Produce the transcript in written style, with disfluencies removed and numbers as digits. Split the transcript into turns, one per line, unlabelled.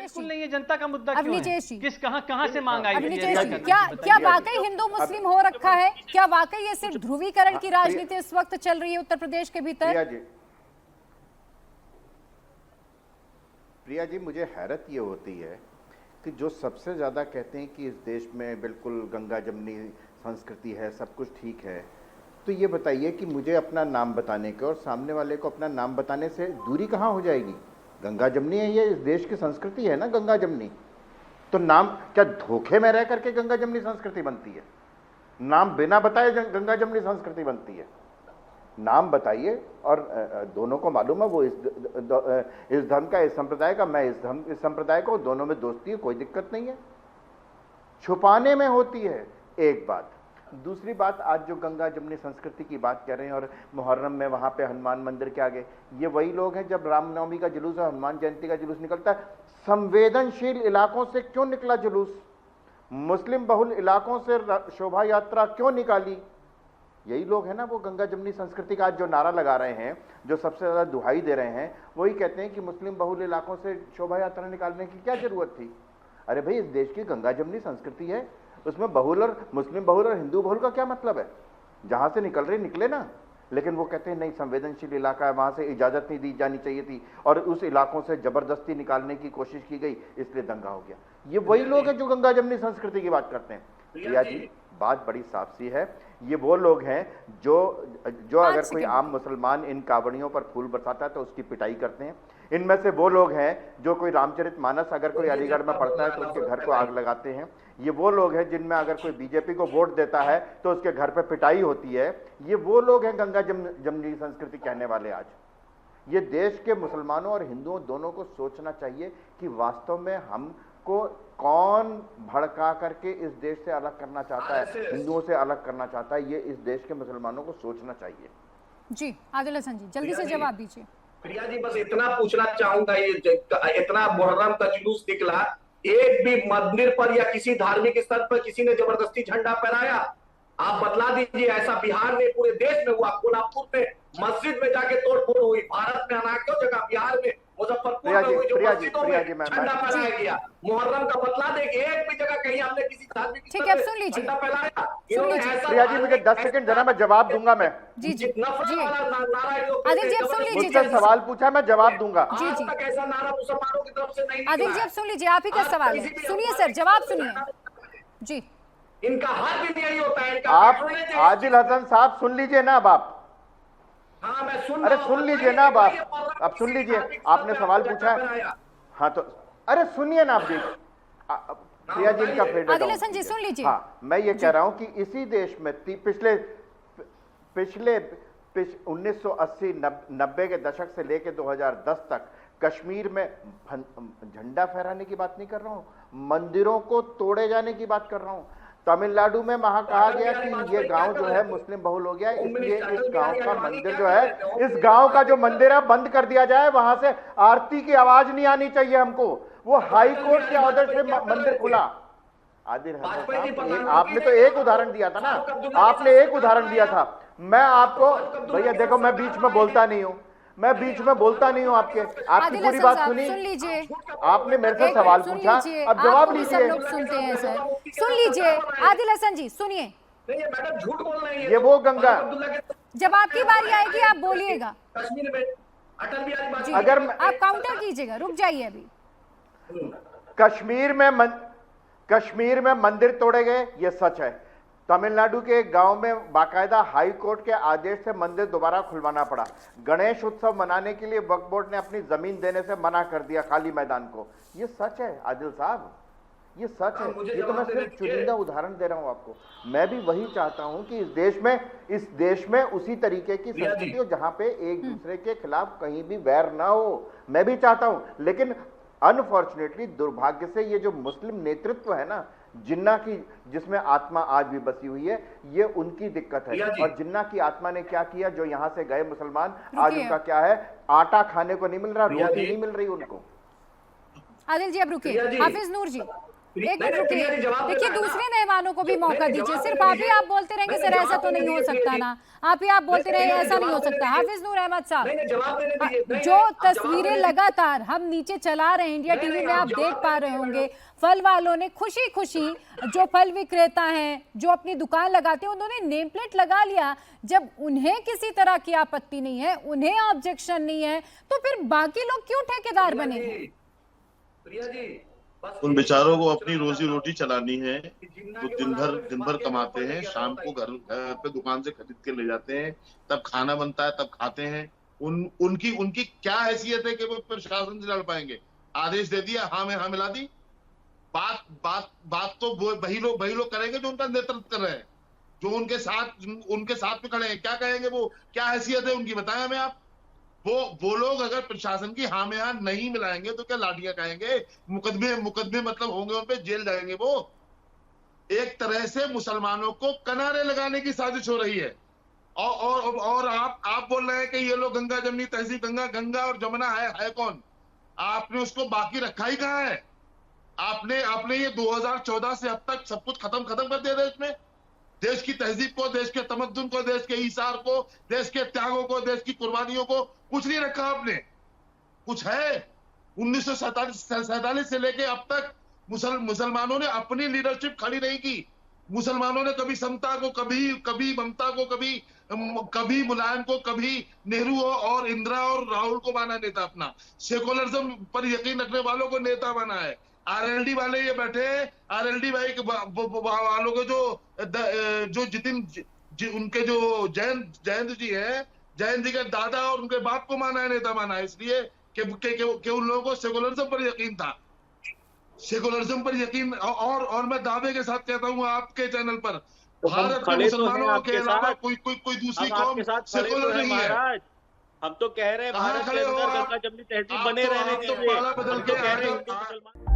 बिल्कुल नहीं है। जनता का मुद्दा क्यों है? किस कहां से मांग आई?
क्या वाकई हिंदू मुस्लिम हो रखा है? क्या वाकई ये सिर्फ ध्रुवीकरण की राजनीति इस वक्त चल रही है उत्तर प्रदेश के भीतर?
प्रिया जी, मुझे हैरत ये होती है कि जो सबसे ज़्यादा कहते हैं कि इस देश में बिल्कुल गंगा जमनी संस्कृति है, सब कुछ ठीक है, तो ये बताइए कि मुझे अपना नाम बताने के और सामने वाले को अपना नाम बताने से दूरी कहाँ हो जाएगी? गंगा जमनी है, ये इस देश की संस्कृति है ना गंगा जमनी। तो नाम क्या धोखे में रह करके गंगा जमनी संस्कृति बनती है? नाम बिना बताए गंगा जमनी संस्कृति बनती है? नाम बताइए। और दोनों को मालूम है, वो इस धर्म का, इस संप्रदाय का, मैं इस संप्रदाय को, दोनों में दोस्ती है, कोई दिक्कत नहीं है। छुपाने में होती है एक बात। दूसरी बात, आज जो गंगा जमनी संस्कृति की बात कर रहे हैं और मुहर्रम में वहां पे हनुमान मंदिर के आगे, ये वही लोग हैं जब रामनवमी का जुलूस और हनुमान जयंती का जुलूस निकलता है, संवेदनशील इलाकों से क्यों निकला जुलूस? मुस्लिम बहुल इलाकों से शोभा यात्रा क्यों निकाली? यही लोग हैं ना वो गंगा जमनी संस्कृति का आज जो नारा लगा रहे हैं, जो सबसे ज्यादा दुहाई दे रहे हैं, वही कहते हैं कि मुस्लिम बहुल इलाकों से शोभा यात्रा निकालने की क्या जरूरत थी? अरे भाई, इस देश की गंगा जमनी संस्कृति है, उसमें बहुल और मुस्लिम बहुल और हिंदू बहुल का क्या मतलब है? जहां से निकल रहे निकले ना। लेकिन वो कहते हैं नहीं, संवेदनशील इलाका है, वहां से इजाजत नहीं दी जानी चाहिए थी और उस इलाकों से जबरदस्ती निकालने की कोशिश की गई, इसलिए दंगा हो गया। ये वही लोग हैं जो गंगा जमनी संस्कृति की बात करते हैं। प्रिया जी, बात बड़ी साफ सी है, ये वो लोग हैं जो अगर कोई आम मुसलमान इन कावड़ियों पर फूल बरसाता है तो उसकी पिटाई करते हैं। इनमें से वो लोग हैं जो कोई रामचरितमानस अगर कोई अलीगढ़ में पढ़ता है तो उसके घर को आग लगाते हैं। ये वो लोग हैं जिनमें अगर कोई बीजेपी को वोट देता है तो उसके घर पे पिटाई होती है। ये वो लोग हैं गंगा जमनी संस्कृति कहने वाले। आज ये देश के मुसलमानों और हिंदुओं दोनों को सोचना चाहिए कि वास्तव में हमको कौन भड़का करके इस देश से अलग करना चाहता है, हिंदुओं से अलग करना चाहता है। ये इस देश के मुसलमानों को सोचना चाहिए।
जी आदिल हसन जी, जल्दी से जवाब दीजिए।
प्रिया जी, बस इतना पूछना चाहूंगा, ये इतना मुहर्रम का जुलूस निकला, एक भी मंदिर पर या किसी धार्मिक स्थल पर किसी ने जबरदस्ती झंडा फहराया? आप बतला दीजिए। ऐसा बिहार में, पूरे देश में हुआ। कोल्हापुर में मस्जिद में जाके तोड़फोड़ हुई। भारत में अनेकों जगह, बिहार में मुजफ्फरपुर में हुई जो मस्जिदों में झंडा फहराया गया। मुहर्रम का बतला दे कि एक भी जगह कहीं हमने किसी धार्मिक
ठीक है, सुन लीजिए।
झंडा फहराया?
प्रिया जी, मुझे 10 सेकंड देना, मैं जवाब दूंगा। मैं
जी जी
नफरत वाला नारा
आदिल जी अब सुन लीजिए,
मुझसे सवाल पूछा, मैं जवाब दूंगा।
जी जी,
ऐसा नारा मुसलमानों की तरफ से नहीं निकला।
आदिल जी अब सुन लीजिए, आप ही का सवाल है, सुनिए सर, जवाब सुनिए जी।
इनका हर दिन यही होता है।
आप आदिल हसन साहब सुन लीजिए ना अब आप।
हाँ, मैं सुन
अरे सुन लीजिए ना अब आप। अब सुन लीजिए, आपने सवाल पूछा है। हाँ तो अरे सुनिए ना आप भी। प्रिया जी का फेड
आदिल हसन जी सुन लीजिए।
हाँ, मैं ये कह रहा हूं कि इसी देश में पिछले 1980-90 के दशक से लेकर 2010 तक कश्मीर में झंडा फहराने की बात नहीं कर रहा हूं, मंदिरों को तोड़े जाने की बात कर रहा हूं। तमिलनाडु में वहां कहा गया कि ये गांव जो है मुस्लिम बहुल हो गया, इसलिए इस गांव का मंदिर जो है, इस गांव का जो मंदिर है बंद कर दिया जाए, वहां से आरती की आवाज नहीं आनी चाहिए हमको। वो हाई कोर्ट के ऑर्डर से मंदिर खुला। आदिल हसन साहब, आपने तो एक उदाहरण दिया था ना, आपने एक उदाहरण दिया था। मैं आपको, भैया देखो, मैं बीच में बोलता नहीं हूं, मैं बीच में बोलता नहीं हूं। आपकी पूरी बात सुनी,
सुन लीजिए।
आपने मेरे से सवाल पूछा, अब जवाब लीजिए।
सब लोग सुनते हैं सर, सुन लीजिए। आदिल हसन जी सुनिए।
मैडम झूठ बोल रही है।
ये वो गंगा,
जब आपकी बारी आएगी आप बोलिएगा।
कश्मीर में अटल बिहारी वाजपेयी,
अगर आप काउंटर कीजिएगा, रुक जाइए अभी।
कश्मीर में मंदिर तोड़े गए, ये सच है। तमिलनाडु के एक गांव में बाकायदा हाई कोर्ट के आदेश से मंदिर दोबारा खुलवाना पड़ा। गणेश उत्सव मनाने के लिए वक्फ बोर्ड ने अपनी जमीन देने से मना कर दिया, खाली मैदान को। ये सच है आदिल साहब, ये सच है। ये तो मैं सिर्फ चुनिंदा उदाहरण दे रहा हूं आपको। मैं भी वही चाहता हूं कि इस देश में उसी तरीके की संस्कृति हो जहां पे एक दूसरे के खिलाफ कहीं भी वैर ना हो। मैं भी चाहता हूं, लेकिन अनफॉर्चुनेटली, दुर्भाग्य से, ये जो मुस्लिम नेतृत्व है ना, जिन्ना की जिसमें आत्मा आज भी बसी हुई है, ये उनकी दिक्कत है। और जिन्ना की आत्मा ने क्या किया, जो यहां से गए मुसलमान, आज उनका क्या है, आटा खाने को नहीं मिल रहा, रोटी नहीं मिल रही उनको।
आदिल जी अब रुकिए। हाफिज नूर जी, एक मिनट रुकिए, देखिए दूसरे मेहमानों को भी मौका दीजिए। सिर्फ आप ही आप बोलते रहेंगे सर, ऐसा तो नहीं हो सकता ना, आप ही आप बोलते रहे ऐसा नहीं हो सकता। हाफिज नूर अहमद साहब, जो तस्वीरें लगातार हम नीचे चला रहे हैं इंडिया टीवी में, आप देख पा रहे होंगे, फल वालों ने खुशी खुशी, जो फल विक्रेता हैं जो अपनी दुकान लगाते हैं, उन्होंने नेम प्लेट लगा लिया। जब उन्हें किसी तरह की आपत्ति नहीं है, उन्हें ऑब्जेक्शन नहीं है, तो फिर बाकी लोग क्यों ठेकेदार बने?
प्रिया जी,
उन बेचारों को अपनी रोजी रोटी चलानी है, तो दिन भर कमाते हैं, शाम को घर पे दुकान से खरीद के ले जाते हैं, तब खाना बनता है तब खाते हैं। उनकी क्या हैसियत है कि वो प्रशासन से लड़ पाएंगे? आदेश दे दिया, हाँ में हाँ मिला दी। बात तो वही लोग करेंगे जो उनका नेतृत्व कर रहे हैं, जो उनके साथ में खड़े हैं। क्या कहेंगे वो? क्या हैसियत है उनकी, बताएं हमें आप। वो लोग अगर प्रशासन की हाँ में हाँ नहीं मिलाएंगे तो क्या लाठियां खाएंगे? मुकदमे मतलब होंगे उन पे, जेल जाएंगे वो। एक तरह से मुसलमानों को किनारे लगाने की साजिश हो रही है। और आप बोल रहे हैं कि ये लोग गंगा जमनी तहजीब, गंगा और जमुना है कौन? आपने उसको बाकी रखा ही कहाँ है? आपने ये 2014 से अब तक सब कुछ खत्म कर दिया देश में। देश की तहजीब को, देश के तमद्दुन को, देश के ईसार को, देश के त्यागों को, देश की कुर्बानियों को कुछ नहीं रखा आपने। कुछ है? 1947 से लेके अब तक मुसलमानों ने अपनी लीडरशिप खड़ी नहीं की। मुसलमानों ने कभी समता को, कभी ममता को, कभी मुलायम को, कभी नेहरू और इंदिरा और राहुल को माना नेता अपना। सेकुलरिज्म पर यकीन रखने वालों को नेता बना है। आरएलडी वाले ये बैठे, आरएलडी भाई वालों को जो उनके जो जयंत जी है, जयंत जी के दादा और उनके बाप को माना है, नेता माना है, इसलिए कि उन लोगों को सेकुलरिज्म पर यकीन था। सेकुलरिज्म पर यकीन, और मैं दावे के साथ कहता हूँ आपके चैनल पर, भारत के मुसलमानों के अलावा कोई दूसरी कौम सेकुलर नहीं है।
हम तो कह रहे हैं भारत के अंदर गंगा जमनी तहजीब बने रहने के लिए, हम तो कह रहे हैं